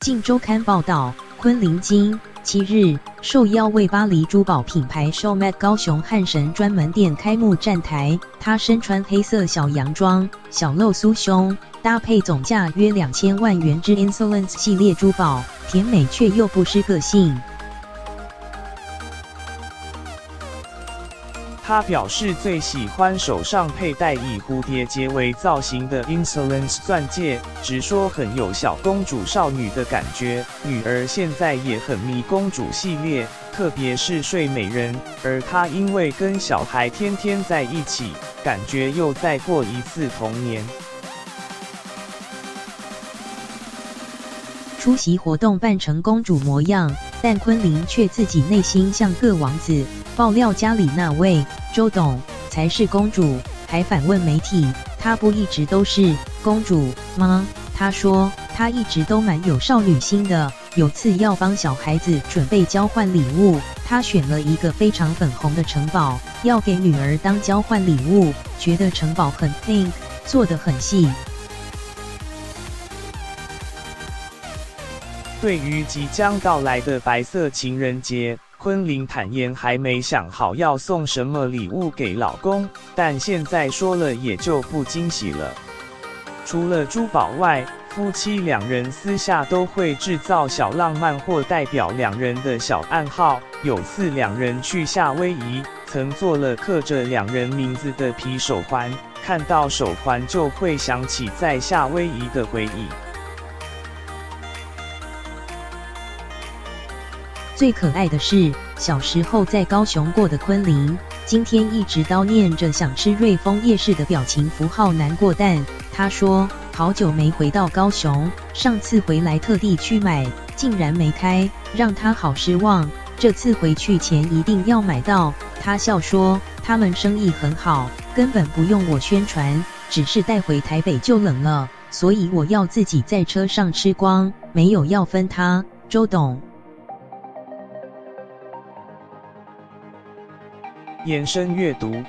镜周刊报道，昆凌今7日受邀为巴黎珠宝品牌 Showmat 高雄汉神专门店开幕站台，她身穿黑色小洋装，小露酥胸，搭配总价约2000万元之 Insolence 系列珠宝，甜美却又不失个性。她表示最喜欢手上佩戴以蝴蝶结为造型的 Insolence 钻戒，直说很有小公主少女的感觉。女儿现在也很迷公主系列，特别是睡美人，而她因为跟小孩天天在一起，感觉又再过一次童年。出席活动扮成公主模样，但昆凌却自己内心像个王子。爆料家里那位周董才是公主，还反问媒体：“她不一直都是公主吗？”她说：“她一直都蛮有少女心的。有次要帮小孩子准备交换礼物，她选了一个非常粉红的城堡，要给女儿当交换礼物，觉得城堡很 pink， 做得很细。”对于即将到来的白色情人节，昆凌坦言还没想好要送什么礼物给老公，但现在说了也就不惊喜了。除了珠宝外，夫妻两人私下都会制造小浪漫或代表两人的小暗号。有次两人去夏威夷，曾做了刻着两人名字的皮手环，看到手环就会想起在夏威夷的回忆。最可爱的是，小时候在高雄过的昆凌，今天一直叨念着想吃瑞丰夜市的表情符号难过蛋。她说：“好久没回到高雄，上次回来特地去买，竟然没开，让她好失望。这次回去前一定要买到。”她笑说：“他们生意很好，根本不用我宣传，只是带回台北就冷了，所以我要自己在车上吃光，没有要分他。”周董。延伸阅读，